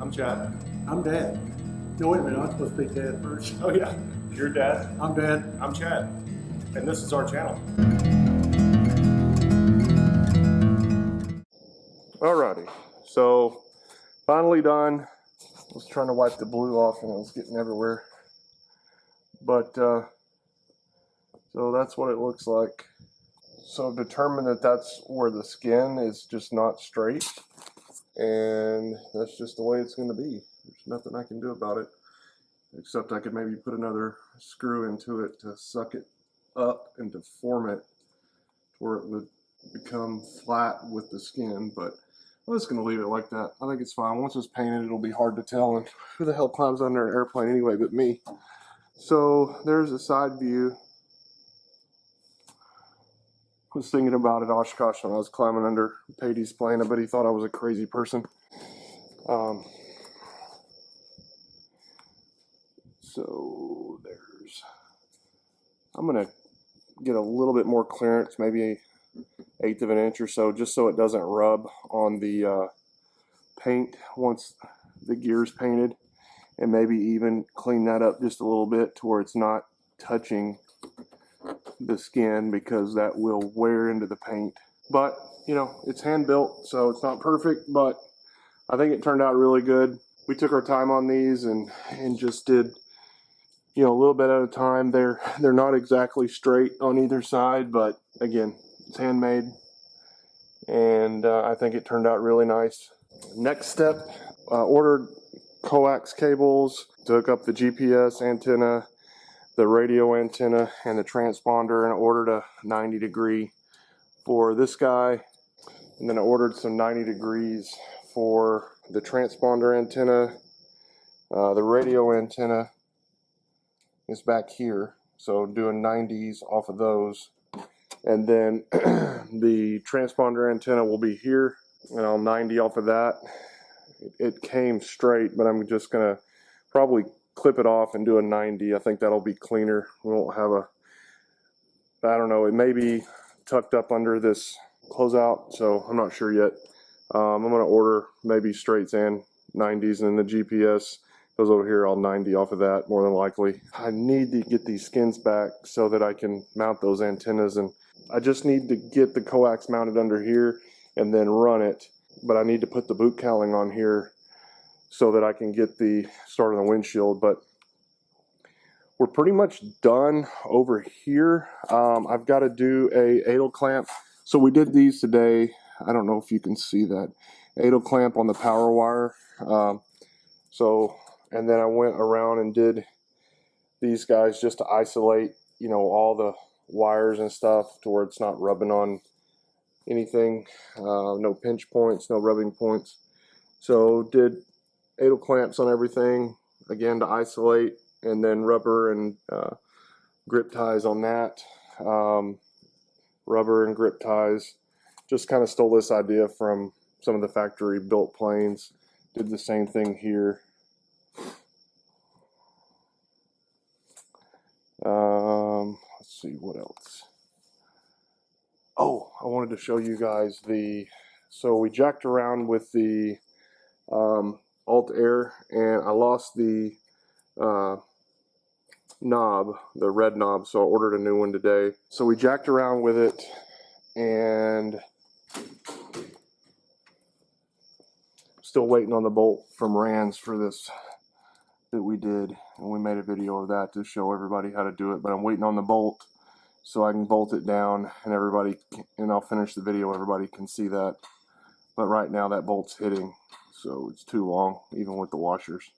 I'm Chad. I'm Dad. No, wait a minute, I'm supposed to be Dad first. Oh yeah, you're Dad. I'm Dad. I'm Chad. And this is our channel. Alrighty, so finally done. I was trying to wipe the blue off and it was getting everywhere. But, so that's what it looks like. So determine that that's where the skin is just not straight. And that's just the way it's going to be. There's nothing I can do about it. Except I could maybe put another screw into it to suck it up and to form it where it would become flat with the skin. But I'm just going to leave it like that. I think it's fine. Once it's painted, it'll be hard to tell. And who the hell climbs under an airplane anyway but me? So there's a side view. I was thinking about it, Oshkosh, when I was climbing under Patey's plane. I bet he thought I was a crazy person. So there's, I'm going to get a little bit more clearance, maybe 1/8 of an inch or so, just so it doesn't rub on the paint once the gear's painted, and maybe even clean that up just a little bit to where it's not touching the skin, because that will wear into the paint. But you know, it's hand built, so it's not perfect, but I think it turned out really good. We took our time on these and just did, you know, a little bit at a time. They're not exactly straight on either side, but again, it's handmade, and I think it turned out really nice. Next step, ordered coax cables to hook up the GPS antenna, the radio antenna, and the transponder, and I ordered a 90-degree for this guy, and then I ordered some 90 degrees for the transponder antenna. The radio antenna is back here, so doing 90s off of those, and then the transponder antenna will be here, and I'll 90 off of that. It came straight, but I'm just gonna probably clip it off and do a 90. I think that'll be cleaner. We won't have a, I don't know, it may be tucked up under this closeout, so I'm not sure yet. I'm gonna order maybe straights and 90s, and then the GPS goes over here. I'll 90 off of that more than likely. I need to get these skins back so that I can mount those antennas, and I just need to get the coax mounted under here and then run it, but I need to put the boot cowling on here so that I can get the start on the windshield. But we're pretty much done over here. I've got to do a 8 clamp. So we did these today. I don't know if you can see that 8 clamp on the power wire. And then I went around and did these guys just to isolate, you know, all the wires and stuff to where it's not rubbing on anything. No pinch points, no rubbing points. So did 8 clamps on everything, again to isolate, and then rubber and grip ties on that. Rubber and grip ties. Just kind of stole this idea from some of the factory built planes. Did the same thing here. Let's see what else. Oh, I wanted to show you guys so we jacked around with the Alt-Air, and I lost the knob, the red knob, so I ordered a new one today. So we jacked around with it, and still waiting on the bolt from Rands for this that we did, and we made a video of that to show everybody how to do it. But I'm waiting on the bolt so I can bolt it down, and I'll finish the video. Everybody can see that. But right now that bolt's hitting, so it's too long, even with the washers.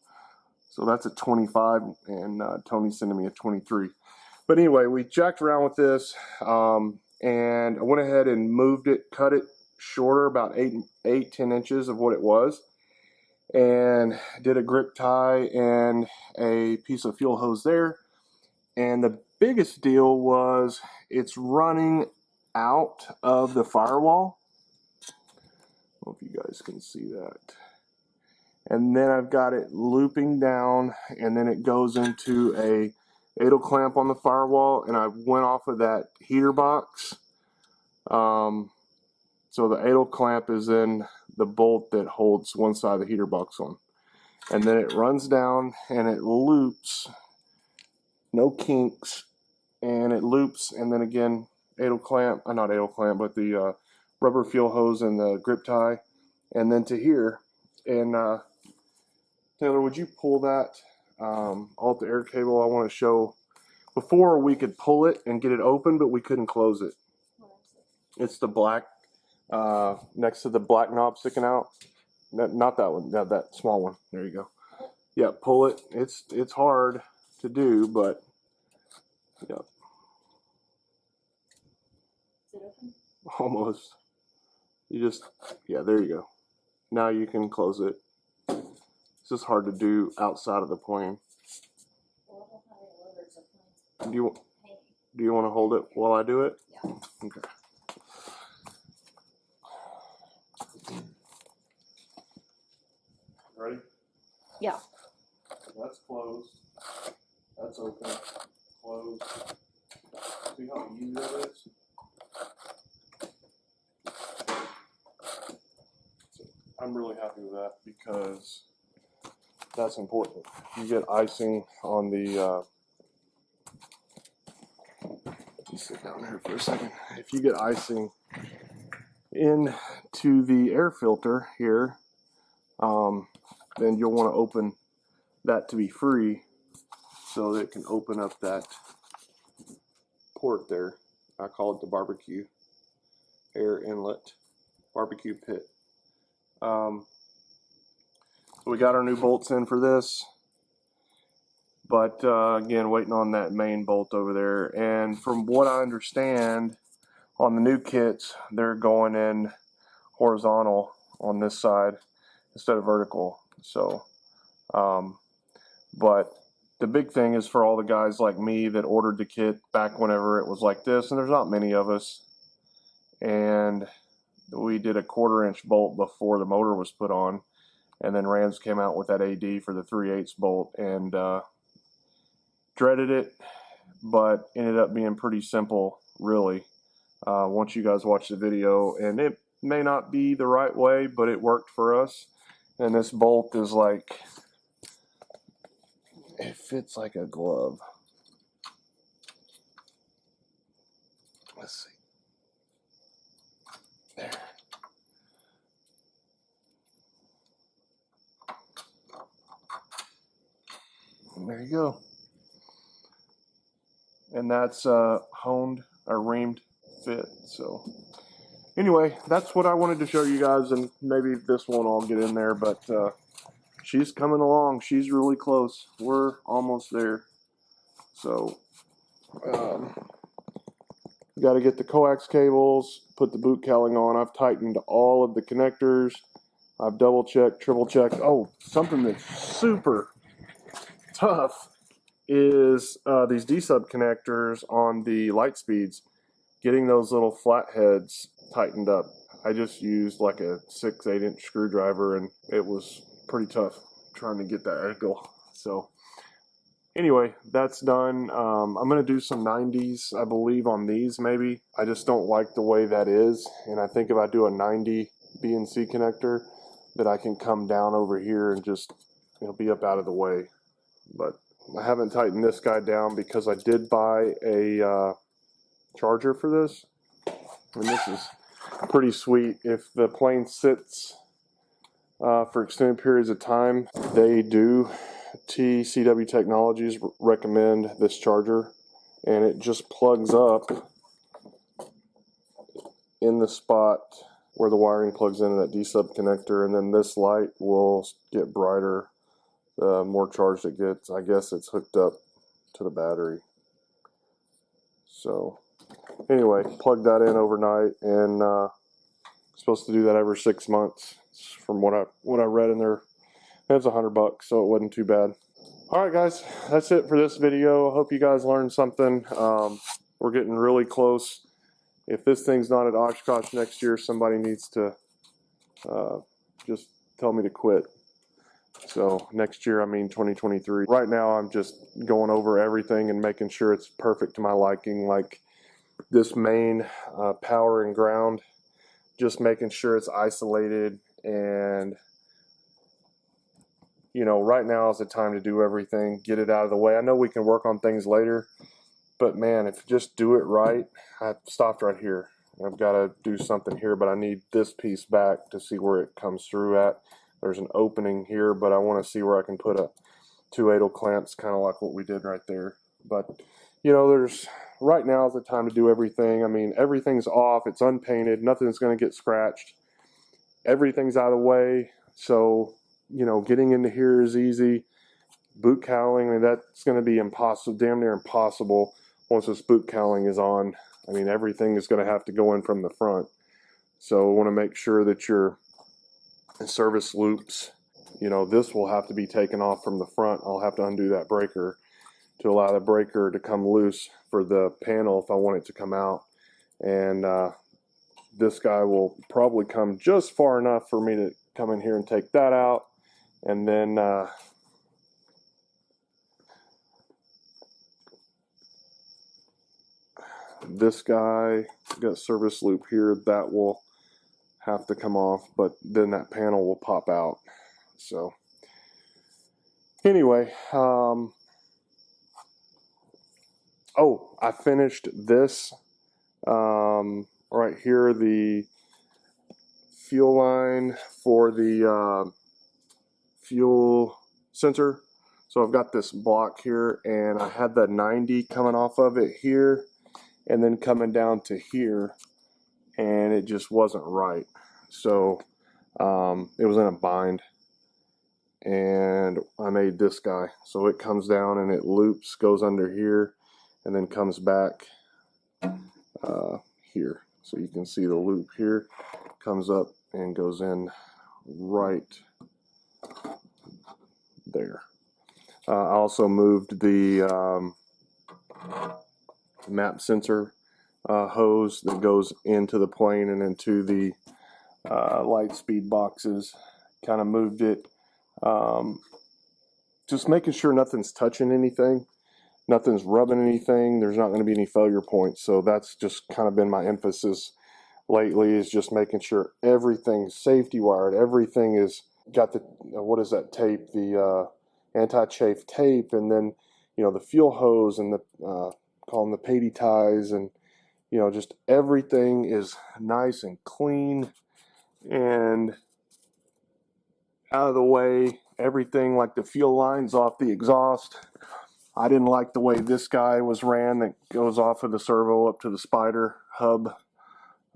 So that's a 25, and Tony's sending me a 23. But anyway, we jacked around with this, and I went ahead and moved it, cut it shorter, about 10 inches of what it was, and did a grip tie and a piece of fuel hose there. And the biggest deal was it's running out of the firewall. I don't know if you guys can see that. And then I've got it looping down, and then it goes into a 8 clamp on the firewall, and I went off of that heater box. So the 8 clamp is in the bolt that holds one side of the heater box on. and then it runs down and it loops, no kinks, and it loops, and then again, not idle clamp, but the rubber fuel hose and the grip tie, and then to here. And Taylor, would you pull that alt air cable? I want to show. Before we could pull it and get it open, but we couldn't close it. It's the black next to the black knob sticking out. Not that one. That small one. There you go. Yeah, pull it. It's hard to do, but yeah. Is it open? Almost. You just, yeah, there you go. Now you can close it. It's just hard to do outside of the plane. Well, I don't have any levers or planes. Do you want to hold it while I do it? Yeah. Okay. Ready? Yeah. That's closed. That's open. Closed. See how easy that is? I'm really happy with that because that's important. You get icing on the you sit down here for a second. If you get icing into the air filter here, then you'll want to open that to be free so that it can open up that port there. I call it the barbecue air inlet, barbecue pit. So we got our new bolts in for this, but again, waiting on that main bolt over there. And from what I understand, on the new kits, they're going in horizontal on this side instead of vertical. So, but the big thing is for all the guys like me that ordered the kit back whenever it was like this, and there's not many of us, and we did a 1/4-inch bolt before the motor was put on, and then Rams came out with that AD for the 3/8 bolt, and dreaded it, but ended up being pretty simple, really, once you guys watch the video. And it may not be the right way, but it worked for us. And this bolt is like, it fits like a glove. Let's see. There. And there you go. And that's honed or reamed fit. So anyway, that's what I wanted to show you guys, and maybe this won't all get in there, but she's coming along. She's really close. We're almost there. So got to get the coax cables, put the boot cowling on. I've tightened all of the connectors. I've double checked, triple checked. Oh, something that's super tough is these D-sub connectors on the light speeds. Getting those little flatheads tightened up. I just used like a 6-8 inch screwdriver, and it was pretty tough trying to get that angle. So anyway, that's done. I'm going to do some 90s, I believe, on these maybe. I just don't like the way that is, and I think if I do a 90 BNC connector, that I can come down over here and just, you know, be up out of the way. But I haven't tightened this guy down because I did buy a charger for this, and this is pretty sweet. If the plane sits for extended periods of time, they do, TCW Technologies recommend this charger, and it just plugs up in the spot where the wiring plugs into that D-sub connector, and then this light will get brighter the more charged it gets. I guess it's hooked up to the battery. So anyway, plug that in overnight, and supposed to do that every 6 months from what I read in there. It's $100, so it wasn't too bad. All right, guys, that's it for this video. I hope you guys learned something. We're getting really close. If this thing's not at Oshkosh next year, somebody needs to just tell me to quit. So next year, I mean 2023. Right now, I'm just going over everything and making sure it's perfect to my liking. Like this main power and ground, just making sure it's isolated and you know, right now is the time to do everything, get it out of the way. I know we can work on things later, but man, if you just do it right, I stopped right here. I've got to do something here, but I need this piece back to see where it comes through at. There's an opening here, but I want to see where I can put a 2/8 clamps, kind of like what we did right there. But, you know, right now is the time to do everything. I mean, everything's off. It's unpainted. Nothing's going to get scratched. Everything's out of the way. So, you know, getting into here is easy. Boot cowling, I mean, that's going to be impossible, damn near impossible once this boot cowling is on. I mean, everything is going to have to go in from the front. So I want to make sure that your service loops, you know, this will have to be taken off from the front. I'll have to undo that breaker to allow the breaker to come loose for the panel if I want it to come out. And this guy will probably come just far enough for me to come in here and take that out. And then this guy got service loop here that will have to come off, but then that panel will pop out. So anyway, oh, I finished this right here, the fuel line for the fuel sensor. So I've got this block here, and I had the 90 coming off of it here and then coming down to here, and it just wasn't right. So it was in a bind, and I made this guy. So it comes down and it loops, goes under here, and then comes back here. So you can see the loop here, comes up and goes in right there. I also moved the map sensor hose that goes into the plane and into the light speed boxes. Kind of moved it, just making sure nothing's touching anything, nothing's rubbing anything, there's not going to be any failure points. So that's just kind of been my emphasis lately, is just making sure everything's safety wired, everything is got the what is that tape, the anti-chafe tape, and then, you know, the fuel hose and the call them the Patey ties, and, you know, just everything is nice and clean and out of the way. Everything, like the fuel lines off the exhaust, I didn't like the way this guy was ran that goes off of the servo up to the spider hub.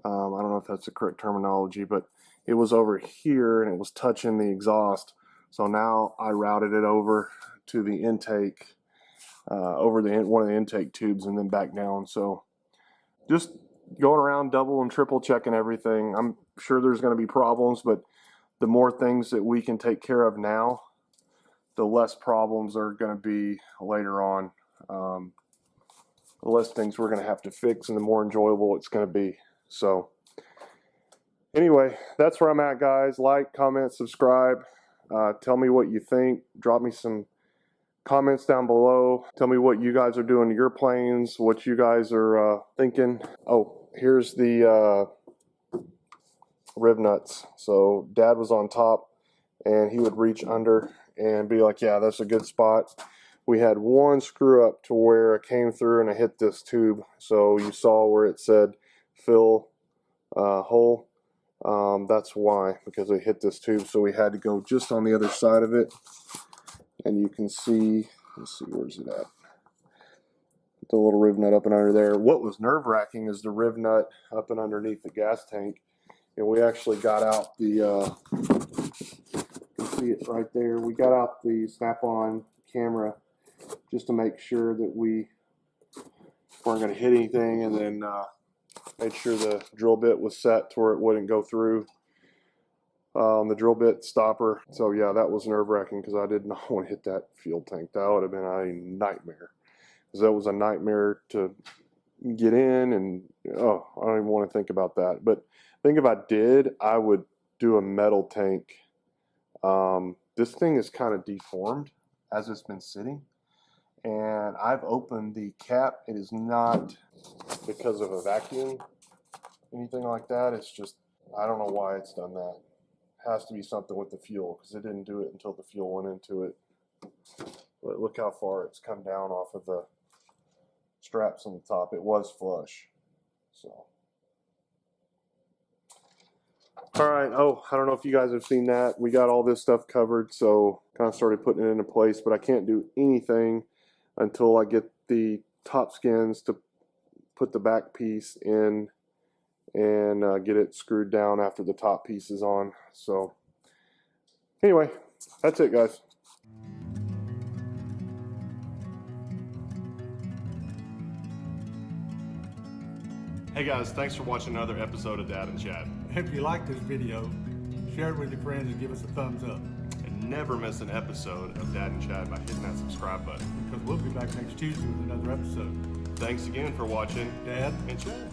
I don't know if that's the correct terminology, but it was over here and it was touching the exhaust. So now I routed it over to the intake, over one of the intake tubes, and then back down. So just going around double and triple checking everything. I'm sure there's going to be problems, but the more things that we can take care of now, the less problems are going to be later on. The less things we're going to have to fix, and the more enjoyable it's going to be. So anyway, that's where I'm at, guys. Like, comment, subscribe. Tell me what you think. Drop me some comments down below. Tell me what you guys are doing to your planes, what you guys are thinking. Oh, here's the riv nuts. So Dad was on top, and he would reach under and be like, yeah, that's a good spot. We had one screw up to where it came through and I hit this tube. So you saw where it said fill hole. That's why, because it hit this tube. So we had to go just on the other side of it. And you can see, let's see, where's it at? The little riv nut up and under there. What was nerve-wracking is the riv nut up and underneath the gas tank. And we actually got out the, you can see it right there. We got out the Snap-on camera just to make sure that we weren't going to hit anything, and then made sure the drill bit was set to where it wouldn't go through the drill bit stopper. So yeah, that was nerve-wracking because I did not want to hit that fuel tank. That would have been a nightmare, because that was a nightmare to get in, and oh, I don't even want to think about that. But I think if I did, I would do a metal tank. This thing is kind of deformed as it's been sitting, and I've opened the cap. It is not because of a vacuum, anything like that. It's just, I don't know why it's done that. has to be something with the fuel because it didn't do it until the fuel went into it. But look how far it's come down off of the straps on the top. It was flush. So. All right. Oh, I don't know if you guys have seen that. We got all this stuff covered, so kind of started putting it into place, but I can't do anything until I get the top skins to put the back piece in and get it screwed down after the top piece is on. So anyway, that's it, guys. Hey guys, thanks for watching another episode of Dad and Chad. If you like this video, share it with your friends and give us a thumbs up. And never miss an episode of Dad and Chad by hitting that subscribe button. Because we'll be back next Tuesday with another episode. Thanks again for watching Dad and Chad.